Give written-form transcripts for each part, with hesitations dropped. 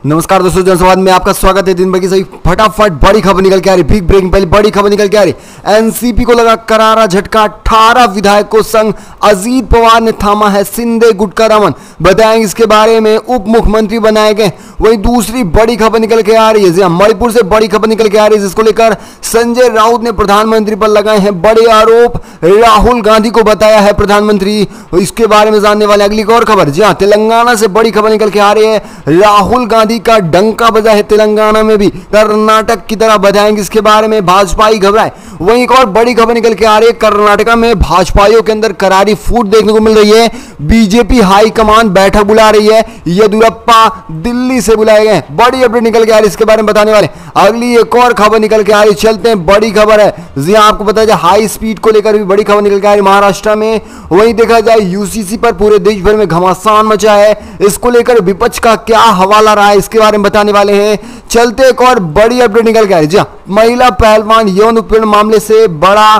नमस्कार दोस्तों, जनसंवाद में आपका स्वागत है। दिन भर की सही फटाफट बड़ी खबर निकल के आ रही, बिग ब्रेकिंग पहली बड़ी खबर निकल के आ रही। एनसीपी को लगा करारा झटका, 18 विधायकों संग अजीत पवार ने थामा है सिंधे गुट का दामन। बताएंगे इसके बारे में। उप मुख्यमंत्री बनाए गए। वहीं दूसरी बड़ी खबर निकल के आ रही है, मणिपुर से बड़ी खबर निकल के आ रही है, जिसको लेकर संजय राउत ने प्रधानमंत्री पर लगाए हैं बड़े आरोप। राहुल गांधी को बताया है प्रधानमंत्री, इसके बारे में जानने वाले। अगली और खबर, जी हाँ, तेलंगाना से बड़ी खबर निकल के आ रही है। राहुल गांधी का डंका बजा है तेलंगाना में भी, कर्नाटक की तरह। बताएंगे इसके बारे में। भाजपाई घबराए। वहीं एक और बड़ी खबर निकल के आ रही है, कर्नाटका में भाजपाइयों के अंदर करारी फूट देखने को मिल रही है। बीजेपी हाईकमान बैठक बुला रही है, येदियुरप्पा दिल्ली से बुलाए गए। बड़ी अपडेट निकल के आ रही है, इसके बारे में बताने वाले। अगली एक और खबर निकल के आ रही, चलते हैं। बड़ी खबर है, जी आपको पता है, हाई स्पीड को लेकर भी बड़ी खबर निकल के आ रही महाराष्ट्र में। वहीं देखा जाए यूसीसी पर पूरे देश भर में घमासान मचा है। इसको लेकर विपक्ष का क्या हवाला रहा है, इसके बारे में बताने वाले हैं। चलते एक और बड़ी अपडेट निकल के आ रही। जी महिला पहलवान यौन उत्पीड़न मामले से बड़ा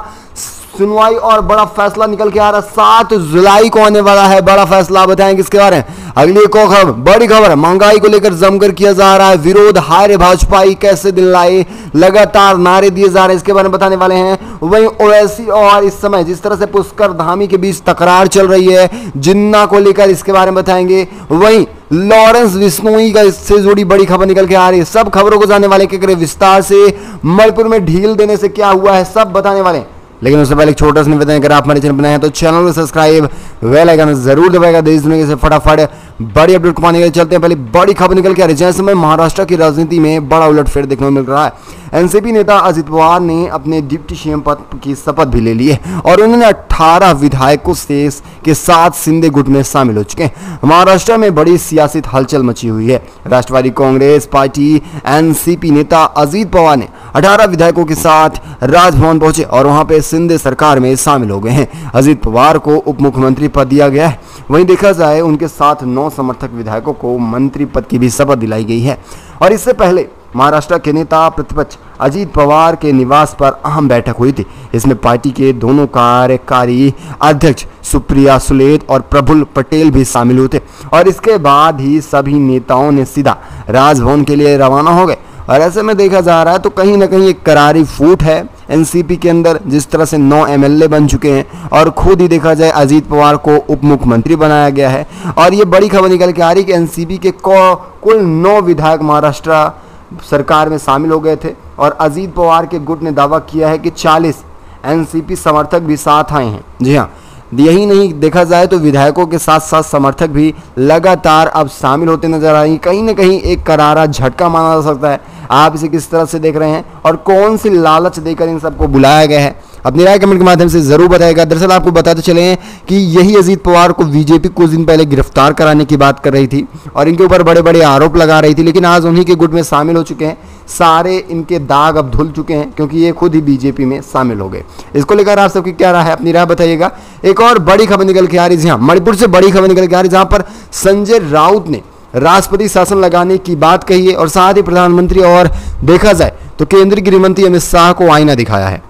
सुनवाई और बड़ा फैसला निकल के आ रहा। 7 जुलाई को आने वाला है बड़ा फैसला। बताएंगे इसके बारे में। अगली एक और खबर, बड़ी खबर है, महंगाई को लेकर जमकर किया जा रहा है विरोध। हाय रे भाजपाई कैसे दिलाए, लगातार नारे दिए जा रहे हैं, इसके बारे में बताने वाले हैं। वहीं ओवैसी और इस समय जिस तरह से पुष्कर धामी के बीच तकरार चल रही है जिन्ना को लेकर, इसके बारे में बताएंगे। वहीं लॉरेंस बिश्नोई का इससे जुड़ी बड़ी खबर निकल के आ रही है। सब खबरों को जानने वाले के विस्तार से। मणिपुर में ढील देने से क्या हुआ है, सब बताने वाले। लेकिन उससे पहले एक छोटा सा निवेदन, अगर आप हमारे चैनल बनाए हैं तो चैनल को सब्सक्राइब, बेल आइकन जरूर दबाएगा। देश दुनिया से फटाफट बड़ी अपडेट को पाने के लिए चलते हैं। पहले बड़ी खबर निकल के आ रही है, जैसे समय महाराष्ट्र की राजनीति में बड़ा उलटफेर देखने को मिल रहा है। एनसीपी नेता अजित पवार ने अपने डिप्टी सीएम पद की शपथ भी ले ली है और उन्होंने 18 विधायकों के साथ सिंधे गुट में शामिल हो चुके हैं। महाराष्ट्र में बड़ी सियासी हलचल मची हुई है। राष्ट्रवादी कांग्रेस पार्टी एनसीपी नेता अजित पवार ने 18 विधायकों के साथ राजभवन पहुंचे और वहां पे सिंधे सरकार में शामिल हो गए हैं। अजित पवार को उप मुख्यमंत्री पद दिया गया है। वहीं देखा जाए उनके साथ 9 समर्थक विधायकों को मंत्री पद की भी शपथ दिलाई गई है। और इससे पहले महाराष्ट्र के नेता प्रतिपक्ष अजित पवार के निवास पर अहम बैठक हुई थी। इसमें पार्टी के दोनों कार्यकारी अध्यक्ष सुप्रिया सुले और प्रफुल्ल पटेल भी शामिल हुए थे। और इसके बाद ही सभी नेताओं ने सीधा राजभवन के लिए रवाना हो गए। और ऐसे में देखा जा रहा है तो कहीं ना कहीं एक करारी फूट है एनसीपी के अंदर, जिस तरह से 9 एमएलए बन चुके हैं और खुद ही देखा जाए अजित पवार को उप मुख्यमंत्री बनाया गया है। और ये बड़ी खबर निकल के आ रही कि एनसीपी के कुल 9 विधायक महाराष्ट्र सरकार में शामिल हो गए थे। और अजित पवार के गुट ने दावा किया है कि 40 एनसीपी समर्थक भी साथ आए हैं। जी हाँ, यही नहीं, देखा जाए तो विधायकों के साथ साथ समर्थक भी लगातार अब शामिल होते नजर आ रही। कहीं ना कहीं एक करारा झटका माना जा सकता है। आप इसे किस तरह से देख रहे हैं और कौन सी लालच देकर इन सबको बुलाया गया है, अपनी राय कमेंट के माध्यम से जरूर बताएगा। दरअसल आपको बताते चले कि यही अजित पवार को बीजेपी कुछ दिन पहले गिरफ्तार कराने की बात कर रही थी और इनके ऊपर बड़े बड़े आरोप लगा रही थी। लेकिन आज उन्हीं के गुट में शामिल हो चुके हैं। सारे इनके दाग अब धुल चुके हैं क्योंकि ये खुद ही बीजेपी में शामिल हो गए। इसको लेकर आप सबकी क्या राय है, अपनी राय बताइएगा। एक और बड़ी खबर निकल के आ रही है, मणिपुर से बड़ी खबर निकल के आ रही है, जहां पर संजय राउत ने राष्ट्रपति शासन लगाने की बात कही है और साथ ही प्रधानमंत्री और देखा जाए तो केंद्रीय गृह मंत्री अमित शाह को आईना दिखाया है।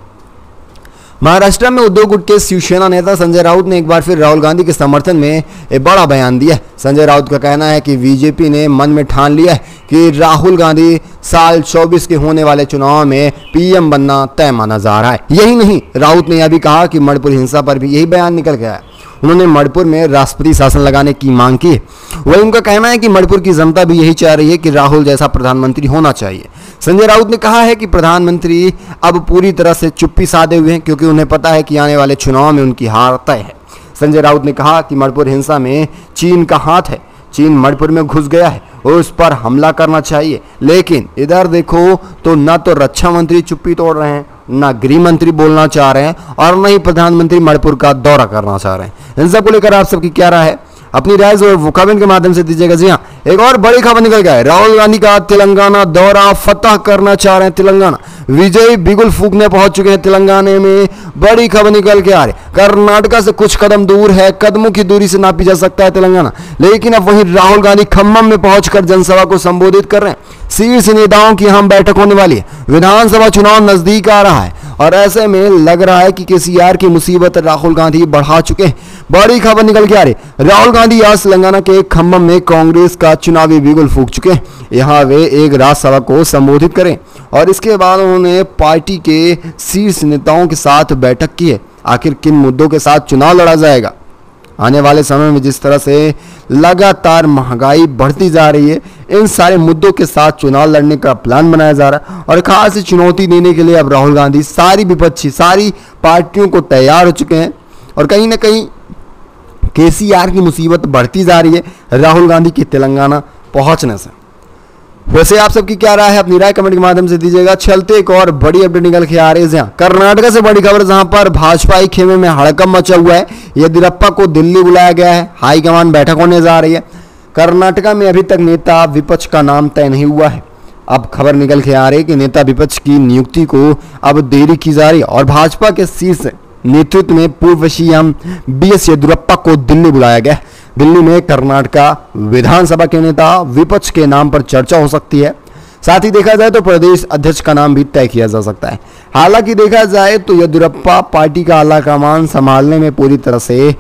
महाराष्ट्र में उद्योग गुट के शिवसेना नेता संजय राउत ने एक बार फिर राहुल गांधी के समर्थन में एक बड़ा बयान दिया है। संजय राउत का कहना है कि बीजेपी ने मन में ठान लिया है कि राहुल गांधी साल 24 के होने वाले चुनाव में पीएम बनना तय माना जा रहा है। यही नहीं, राउत ने यह भी कहा कि मणिपुर हिंसा पर भी यही बयान निकल गया है। उन्होंने मणिपुर में राष्ट्रपति शासन लगाने की मांग की है। वही उनका कहना है कि मणिपुर की जनता भी यही चाह रही है कि राहुल जैसा प्रधानमंत्री होना चाहिए। संजय राउत ने कहा है कि प्रधानमंत्री अब पूरी तरह से चुप्पी साधे हुए हैं क्योंकि उन्हें पता है कि आने वाले चुनाव में उनकी हार तय है। संजय राउत ने कहा कि मणिपुर हिंसा में चीन का हाथ है। चीन मणिपुर में घुस गया है और उस पर हमला करना चाहिए। लेकिन इधर देखो तो न तो रक्षा मंत्री चुप्पी तोड़ रहे हैं, न गृह मंत्री बोलना चाह रहे हैं और न ही प्रधानमंत्री मणिपुर का दौरा करना चाह रहे हैं। इन सब को लेकर आप सबकी क्या राय है, अपनी राय जो कमेंट के माध्यम से दीजिएगा। जी हाँ, एक और बड़ी खबर निकल गया है, राहुल गांधी का तेलंगाना दौरा, फतह करना चाह रहे हैं तेलंगाना। विजय बिगुल फूकने पहुंच चुके हैं तेलंगाना में। बड़ी खबर निकल के आ रही, कर्नाटका से कुछ कदम दूर है, कदमों की दूरी से नापी जा सकता है तेलंगाना। लेकिन अब वहीं राहुल गांधी खम्मम में पहुंचकर जनसभा को संबोधित कर रहे हैं। शीर्ष नेताओं की अहम बैठक होने वाली है। विधानसभा चुनाव नजदीक आ रहा है और ऐसे में लग रहा है कि केसीआर की मुसीबत राहुल गांधी बढ़ा चुके हैं। बड़ी खबर निकल के आ रही, राहुल गांधी आज तेलंगाना के खम्मम में कांग्रेस का चुनावी बिगुल फूंक चुके हैं। यहाँ वे एक राजसभा को संबोधित करें और इसके बाद उन्होंने पार्टी के शीर्ष नेताओं के साथ बैठक की है। आखिर किन मुद्दों के साथ चुनाव लड़ा जाएगा? आने वाले समय में जिस तरह से लगातार महंगाई बढ़ती जा रही है, इन सारे मुद्दों के साथ चुनाव लड़ने का प्लान बनाया जा रहा है और खास चुनौती देने के लिए अब राहुल गांधी सारी विपक्षी सारी पार्टियों को तैयार हो चुके हैं। और कहीं ना कहीं केसीआर की मुसीबत बढ़ती जा रही है राहुल गांधी के तेलंगाना पहुंचने से। वैसे आप सबकी क्या राय है? अपनी राय कमेंट के माध्यम से दीजिएगा। चलते एक और बड़ी अपडेट निकल के आ रही है जहाँ कर्नाटक से बड़ी खबर, जहां पर भाजपा के खेमे में हड़कंप मचा हुआ है। येदियुरप्पा को दिल्ली बुलाया गया है, हाईकमान बैठक होने जा रही है। कर्नाटक में अभी तक नेता विपक्ष का नाम तय नहीं हुआ है। अब खबर निकल के आ रही है कि नेता विपक्ष की नियुक्ति को अब देरी की जा रही है और भाजपा के शीर्ष नेतृत्व में पूर्व सीएम बीएस येदियुरप्पा को दिल्ली बुलाया गया। दिल्ली में कर्नाटक विधानसभा के नेता विपक्ष के नाम पर चर्चा हो सकती है। साथ ही देखा जाए तो प्रदेश अध्यक्ष का नाम भी तय किया जा सकता है। हालांकि देखा जाए तो येदियुरप्पा पार्टी का आला कमान संभालने में पूरी तरह से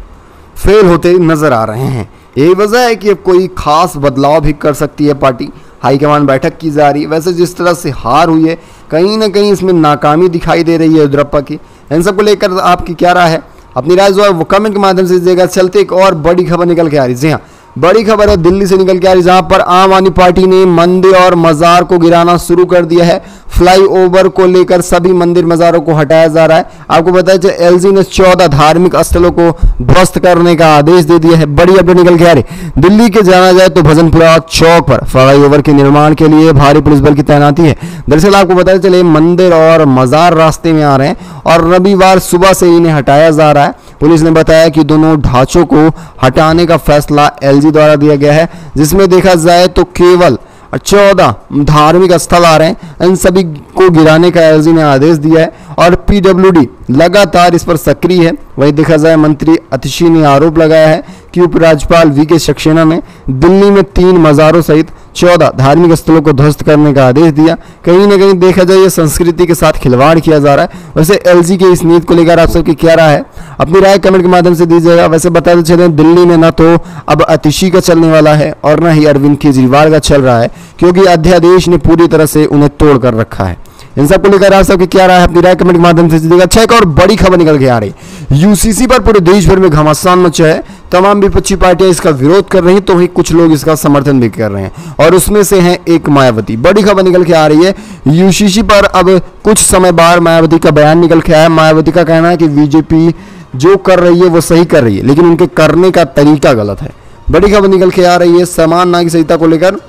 फेल होते नजर आ रहे हैं। यही वजह है कि अब कोई खास बदलाव भी कर सकती है पार्टी। हाईकमान बैठक की जा रही है। वैसे जिस तरह से हार हुई है, कहीं ना कहीं इसमें नाकामी दिखाई दे रही है येदियुरप्पा की। इन सबको लेकर आपकी क्या राय है? अपनी राय जो है वो कमेंट के माध्यम से दीजिएगा। चलते एक और बड़ी खबर निकल के आ रही है। जी हाँ, बड़ी खबर है दिल्ली से निकल के आ रही, जहां पर आम आदमी पार्टी ने मंदिर और मजार को गिराना शुरू कर दिया है। फ्लाईओवर को लेकर सभी मंदिर मजारों को हटाया जा रहा है। आपको बताया जाए एलजी ने 14 धार्मिक स्थलों को ध्वस्त करने का आदेश दे दिया है। बड़ी अपडेट निकल के आ रही, दिल्ली के जाना जाए तो भजनपुरा चौक पर फ्लाईओवर के निर्माण के लिए भारी पुलिस बल की तैनाती है। दरअसल आपको बताया चले मंदिर और मजार रास्ते में आ रहे हैं और रविवार सुबह से इन्हें हटाया जा रहा है। पुलिस ने बताया कि दोनों ढांचों को हटाने का फैसला एलजी द्वारा दिया गया है, जिसमें देखा जाए तो केवल 14 धार्मिक स्थल आ रहे हैं। इन सभी को गिराने का एलजी ने आदेश दिया है और पीडब्ल्यूडी लगातार इस पर सक्रिय है। वहीं देखा जाए मंत्री अतिशी ने आरोप लगाया है कि उपराज्यपाल वीके सक्सेना ने दिल्ली में 3 मजारों सहित 14 धार्मिक स्थलों को ध्वस्त करने का आदेश दिया। कहीं ना कहीं देखा जाए ये संस्कृति के साथ खिलवाड़ किया जा रहा है। वैसे एलजी के इस नीति को लेकर आप सबकी क्या राय है? अपनी राय कमेंट के माध्यम से दीजिएगा। वैसे बताते चले दिल्ली में न तो अब अतिशी का चलने वाला है और न ही अरविंद केजरीवाल का चल रहा है, क्योंकि अध्यादेश ने पूरी तरह से उन्हें तोड़ कर रखा है। इन सब को लेकर आप सबकी क्या राय है? अपनी राय कमेंट के माध्यम से दीजिएगा। अच्छा, एक और बड़ी खबर निकल के आ रही, यूसीसी पर पूरे देश भर में घमासान मचा है। तमाम विपक्षी पार्टियां इसका विरोध कर रही हैं, तो वहीं कुछ लोग इसका समर्थन भी कर रहे हैं और उसमें से है एक मायावती। बड़ी खबर निकल के आ रही है, यूसीसी पर अब कुछ समय बाद मायावती का बयान निकल के आया है। मायावती का कहना है कि बीजेपी जो कर रही है वो सही कर रही है, लेकिन उनके करने का तरीका गलत है। बड़ी खबर निकल के आ रही है, समान नागरिक संहिता को लेकर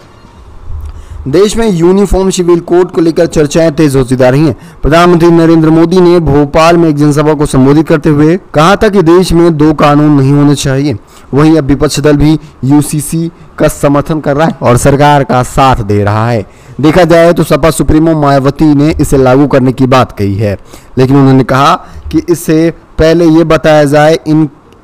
देश में यूनिफॉर्म सिविल कोड को लेकर चर्चाएं तेज होती जा रही हैं। प्रधानमंत्री नरेंद्र मोदी ने भोपाल में एक जनसभा को संबोधित करते हुए कहा था कि देश में 2 कानून नहीं होने चाहिए। वहीं अब विपक्ष दल भी यूसीसी का समर्थन कर रहा है और सरकार का साथ दे रहा है। देखा जाए तो सपा सुप्रीमो मायावती ने इसे लागू करने की बात कही है, लेकिन उन्होंने कहा कि इससे पहले ये बताया जाए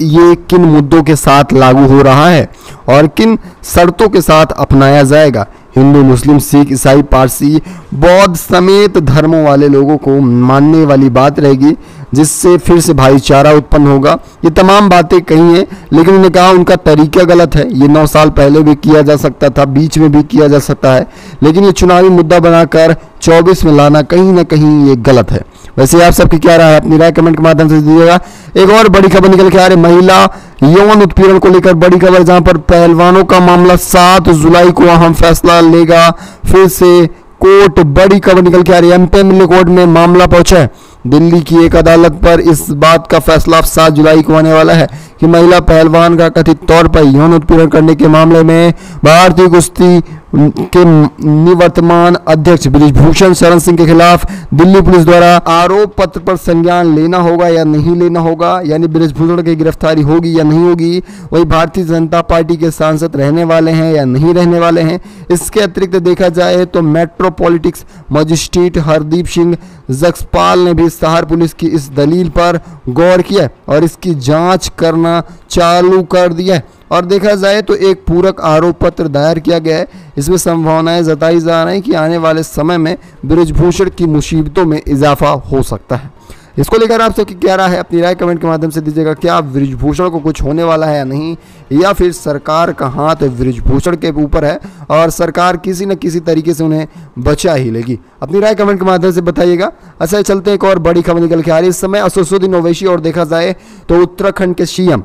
ये किन मुद्दों के साथ लागू हो रहा है और किन शर्तों के साथ अपनाया जाएगा। हिंदू, मुस्लिम, सिख, ईसाई, पारसी, बौद्ध समेत धर्मों वाले लोगों को मानने वाली बात रहेगी, जिससे फिर से भाईचारा उत्पन्न होगा। ये तमाम बातें कही हैं, लेकिन उन्होंने कहा उनका तरीका गलत है। ये 9 साल पहले भी किया जा सकता था, बीच में भी किया जा सकता है, लेकिन ये चुनावी मुद्दा बनाकर 24 में लाना कहीं ना कहीं ये गलत है। वैसे आप सबकी क्या राय है? अपनी राय कमेंट के माध्यम से दीजिएगा। एक और बड़ी खबर निकल के आ रही, महिला यौन उत्पीड़न को लेकर बड़ी खबर, जहां पर पहलवानों का मामला 7 जुलाई को अहम फैसला लेगा फिर से कोर्ट। बड़ी खबर निकल के आ रही है, एमपी कोर्ट में मामला पहुंचा है। दिल्ली की एक अदालत पर इस बात का फैसला 7 जुलाई को आने वाला है कि महिला पहलवान का कथित तौर पर यौन उत्पीड़न करने के मामले में भारतीय कुश्ती के निवर्तमान अध्यक्ष बृजभूषण शरण सिंह के खिलाफ दिल्ली पुलिस द्वारा आरोप पत्र पर संज्ञान लेना होगा या नहीं लेना होगा, यानी बृजभूषण की गिरफ्तारी होगी या नहीं होगी। वही भारतीय जनता पार्टी के सांसद रहने वाले हैं या नहीं रहने वाले हैं। इसके अतिरिक्त देखा जाए तो मेट्रोपॉलिटिक्स मजिस्ट्रेट हरदीप सिंह जगपाल ने भी शहर पुलिस की इस दलील पर गौर किया और इसकी जांच करना चालू कर दिया है। और देखा जाए तो एक पूरक आरोप पत्र दायर किया गया है। इसमें संभावनाएं जताई जा रही हैं कि आने वाले समय में बृजभूषण की मुसीबतों में इजाफा हो सकता है। इसको लेकर आप सबकी क्या राय है, अपनी राय कमेंट के माध्यम से दीजिएगा। क्या बृजभूषण को कुछ होने वाला है या नहीं, या फिर सरकार का हाथ बृजभूषण के ऊपर है और सरकार किसी न किसी तरीके से उन्हें बचा ही लेगी? अपनी राय कमेंट के माध्यम से बताइएगा। अच्छा, चलते हैं, एक और बड़ी खबर निकल के आ रही है इस समय असदुद्दीन ओवैसी और देखा जाए तो उत्तराखंड के सीएम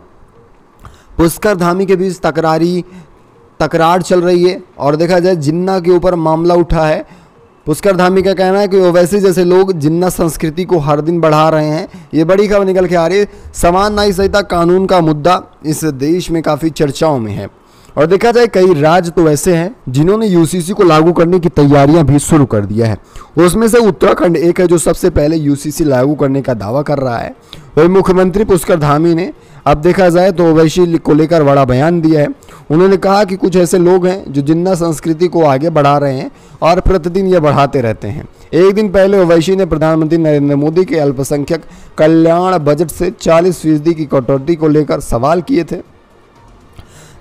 पुष्कर धामी के बीच तकरार चल रही है और देखा जाए जिन्ना के ऊपर मामला उठा है। पुष्कर धामी का कहना है कि ओवैसी जैसे लोग जिन्ना संस्कृति को हर दिन बढ़ा रहे हैं। ये बड़ी खबर निकल के आ रही है। समान न्याय संहिता कानून का मुद्दा इस देश में काफ़ी चर्चाओं में है और देखा जाए कई राज्य तो ऐसे हैं जिन्होंने यूसीसी को लागू करने की तैयारियां भी शुरू कर दिया है। उसमें से उत्तराखंड एक है जो सबसे पहले यूसीसी लागू करने का दावा कर रहा है। वही मुख्यमंत्री पुष्कर धामी ने अब देखा जाए तो ओवैसी को लेकर बड़ा बयान दिया है। उन्होंने कहा कि कुछ ऐसे लोग हैं जो जिन्ना संस्कृति को आगे बढ़ा रहे हैं और प्रतिदिन ये बढ़ाते रहते हैं। एक दिन पहले ओवैसी ने प्रधानमंत्री नरेंद्र मोदी के अल्पसंख्यक कल्याण बजट से 40% की कटौती को लेकर सवाल किए थे,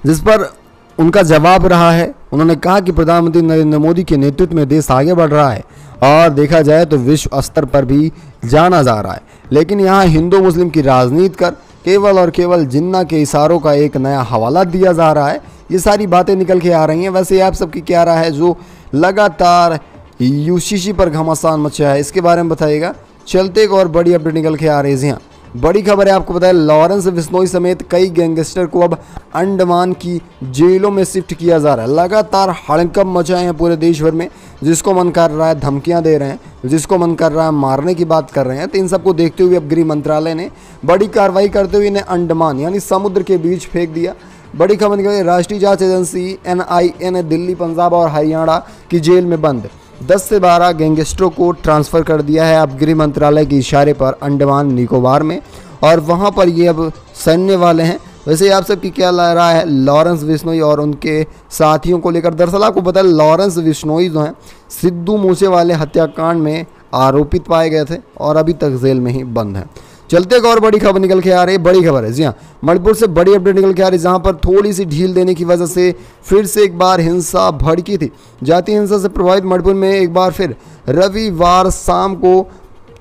जिस पर उनका जवाब रहा है। उन्होंने कहा कि प्रधानमंत्री नरेंद्र मोदी के नेतृत्व में देश आगे बढ़ रहा है और देखा जाए तो विश्व स्तर पर भी जाना जा रहा है, लेकिन यहाँ हिंदू मुस्लिम की राजनीति कर केवल और केवल जिन्ना के इशारों का एक नया हवाला दिया जा रहा है। ये सारी बातें निकल के आ रही हैं। वैसे आप सबकी क्या राय है जो लगातार यूसीसी पर घमासान मचा है, इसके बारे में बताइएगा। चलते एक और बड़ी अपडेट निकल के आ रही है। जी हाँ, बड़ी खबर है, आपको बताया लॉरेंस बिश्नोई समेत कई गैंगस्टर को अब अंडमान की जेलों में शिफ्ट किया जा रहा है। लगातार हड़कंप मचाए हैं पूरे देश भर में, जिसको मन कर रहा है धमकियां दे रहे हैं, जिसको मन कर रहा है मारने की बात कर रहे हैं। तो इन सबको देखते हुए अब गृह मंत्रालय ने बड़ी कार्रवाई करते हुए इन्हें अंडमान यानी समुद्र के बीच फेंक दिया। बड़ी खबर निकली, राष्ट्रीय जांच एजेंसी NIA ने दिल्ली, पंजाब और हरियाणा की जेल में बंद 10 से 12 गैंगस्टरों को ट्रांसफ़र कर दिया है अब गृह मंत्रालय के इशारे पर अंडमान निकोबार में, और वहां पर ये अब सैन्य वाले हैं। वैसे आप सबकी क्या राय है लॉरेंस बिश्नोई और उनके साथियों को लेकर? दरअसल आपको पता है लॉरेंस बिश्नोई जो हैं सिद्धू मूसेवाले हत्याकांड में आरोपित पाए गए थे और अभी तक जेल में ही बंद हैं। चलते एक और बड़ी खबर निकल के आ रही है। बड़ी खबर है, जी हाँ, मणिपुर से बड़ी अपडेट निकल के आ रही है, जहां पर थोड़ी सी ढील देने की वजह से फिर से एक बार हिंसा भड़की थी। जातीय हिंसा से प्रभावित मणिपुर में एक बार फिर रविवार शाम को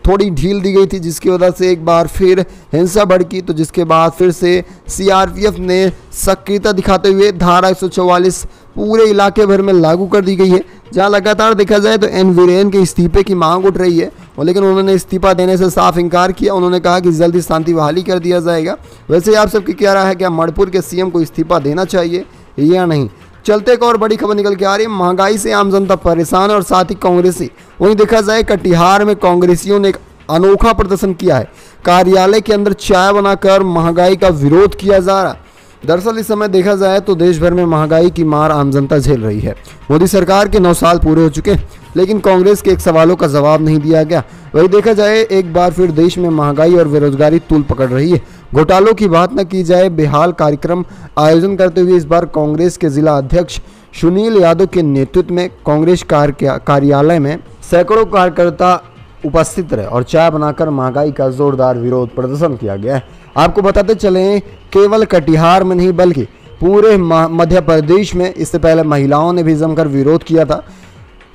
थोड़ी ढील दी गई थी, जिसकी वजह से एक बार फिर हिंसा भड़की। तो जिसके बाद फिर से CRPF ने सक्रियता दिखाते हुए धारा 144 पूरे इलाके भर में लागू कर दी गई है, जहां लगातार देखा जाए तो एन वीरेन के इस्तीफे की मांग उठ रही है, लेकिन उन्होंने इस्तीफा देने से साफ इनकार किया। उन्होंने कहा कि जल्दी शांति बहाली कर दिया जाएगा। वैसे आप सबकी क्या राय है, क्या मणिपुर के CM को इस्तीफा देना चाहिए या नहीं? चलते एक और बड़ी खबर निकल के आ रही है। महंगाई से आम जनता परेशान और साथ ही कांग्रेसी। वहीं देखा जाए कटिहार में कांग्रेसियों ने एक अनोखा प्रदर्शन किया है। कार्यालय के अंदर चाय बनाकर महंगाई का विरोध किया जा रहा है। दरअसल इस समय देखा जाए तो देश भर में महंगाई की मार आम जनता झेल रही है। मोदी सरकार के 9 साल पूरे हो चुके हैं, लेकिन कांग्रेस के एक सवालों का जवाब नहीं दिया गया। वही देखा जाए एक बार फिर देश में महंगाई और बेरोजगारी तूल पकड़ रही है। घोटालों की बात न की जाए, बेहाल कार्यक्रम आयोजन करते हुए इस बार कांग्रेस के जिला अध्यक्ष सुनील यादव के नेतृत्व में कांग्रेस कार्यालय में सैकड़ों कार्यकर्ता उपस्थित रहे और चाय बनाकर महंगाई का जोरदार विरोध प्रदर्शन किया गया है। आपको बताते चलें केवल कटिहार में नहीं बल्कि पूरे मध्य प्रदेश में इससे पहले महिलाओं ने भी जमकर विरोध किया था।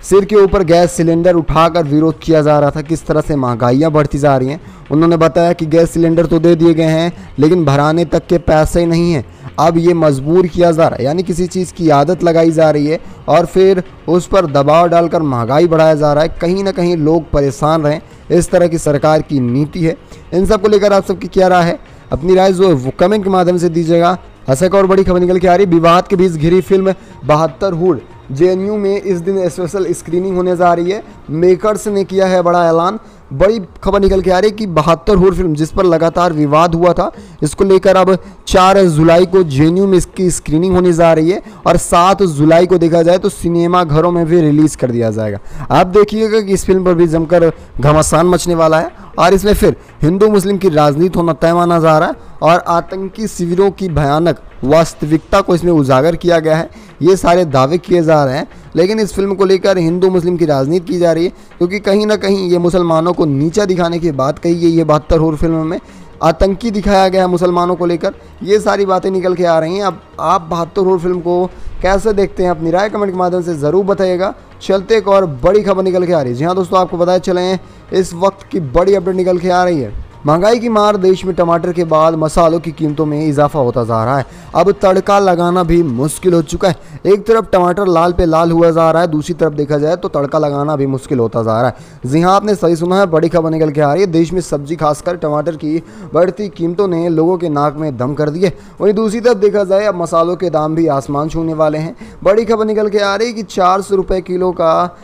सिर के ऊपर गैस सिलेंडर उठाकर विरोध किया जा रहा था, किस तरह से महंगाइयाँ बढ़ती जा रही हैं। उन्होंने बताया कि गैस सिलेंडर तो दे दिए गए हैं, लेकिन भराने तक के पैसे नहीं हैं। अब ये मजबूर किया जा रहा है, यानी किसी चीज़ की आदत लगाई जा रही है और फिर उस पर दबाव डालकर महंगाई बढ़ाया जा रहा है। कहीं ना कहीं लोग परेशान रहें, इस तरह की सरकार की नीति है। इन सब को लेकर आप सबकी क्या राय है, अपनी राय जो है वो कमेंट के माध्यम से दीजिएगा। ऐसा एक और बड़ी खबर निकल के आ रही, विवाद के बीच घिरी फिल्म 72 हुड JNU में इस दिन स्पेशल स्क्रीनिंग होने जा रही है। मेकर्स ने किया है बड़ा ऐलान। बड़ी खबर निकल के आ रही है कि 72 हुड फिल्म जिस पर लगातार विवाद हुआ था, इसको लेकर अब 4 जुलाई को JNU में इसकी स्क्रीनिंग होने जा रही है और 7 जुलाई को देखा जाए तो सिनेमा घरों में भी रिलीज कर दिया जाएगा। आप देखिएगा कि इस फिल्म पर भी जमकर घमासान मचने वाला है और इसमें फिर हिंदू मुस्लिम की राजनीति होना तय माना जा रहा है और आतंकी शिविरों की भयानक वास्तविकता को इसमें उजागर किया गया है। ये सारे दावे किए जा रहे हैं, लेकिन इस फिल्म को लेकर हिंदू मुस्लिम की राजनीति की जा रही है, क्योंकि कहीं ना कहीं ये मुसलमानों को नीचा दिखाने की बात कही गई है 72 हुड फिल्म में। आतंकी दिखाया गया है मुसलमानों को लेकर। ये सारी बातें निकल के आ रही हैं। अब आप 72 रोल फिल्म को कैसे देखते हैं, अपनी राय कमेंट के माध्यम से ज़रूर बताइएगा। चलते एक और बड़ी खबर निकल के आ रही है। जी हाँ दोस्तों, आपको बताए चले हैं इस वक्त की बड़ी अपडेट निकल के आ रही है। महंगाई की मार, देश में टमाटर के बाद मसालों की कीमतों में इजाफा होता जा रहा है। अब तड़का लगाना भी मुश्किल हो चुका है। एक तरफ टमाटर लाल पे लाल हुआ जा रहा है, दूसरी तरफ देखा जाए तो तड़का लगाना भी मुश्किल होता जा रहा है। जी हाँ, आपने सही सुना है, बड़ी खबर निकल के आ रही है। देश में सब्जी खासकर टमाटर की बढ़ती कीमतों ने लोगों के नाक में दम कर दिए। वहीं दूसरी तरफ देखा जाए अब मसालों के दाम भी आसमान छूने वाले हैं। बड़ी खबर निकल के आ रही है कि 400 रुपये किलो का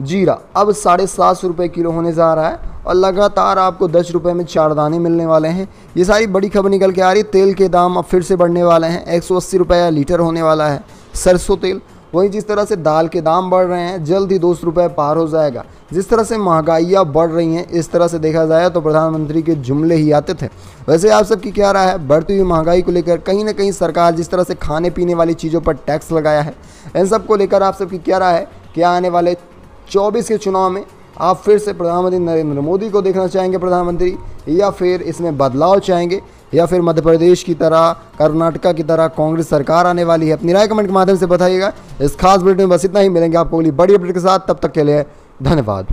जीरा अब 750 रुपये किलो होने जा रहा है और लगातार आपको 10 रुपये में 4 दाने मिलने वाले हैं। ये सारी बड़ी खबर निकल के आ रही है। तेल के दाम अब फिर से बढ़ने वाले हैं, 180 रुपये लीटर होने वाला है सरसों तेल। वहीं जिस तरह से दाल के दाम बढ़ रहे हैं, जल्द ही 200 रुपये पार हो जाएगा। जिस तरह से महंगाइयाँ बढ़ रही हैं, इस तरह से देखा जाए तो प्रधानमंत्री के जुमले ही आते थे। वैसे आप सबकी क्या राय है बढ़ती हुई महंगाई को लेकर? कहीं ना कहीं सरकार जिस तरह से खाने पीने वाली चीज़ों पर टैक्स लगाया है, इन सब को लेकर आप सबकी क्या राय है? क्या आने वाले 24 के चुनाव में आप फिर से प्रधानमंत्री नरेंद्र मोदी को देखना चाहेंगे प्रधानमंत्री, या फिर इसमें बदलाव चाहेंगे, या फिर मध्य प्रदेश की तरह, कर्नाटका की तरह कांग्रेस सरकार आने वाली है? अपनी राय कमेंट के माध्यम से बताइएगा। इस खास बुलेटिन में बस इतना ही। मिलेंगे आपको अगली बड़ी अपडेट के साथ, तब तक के लिए धन्यवाद।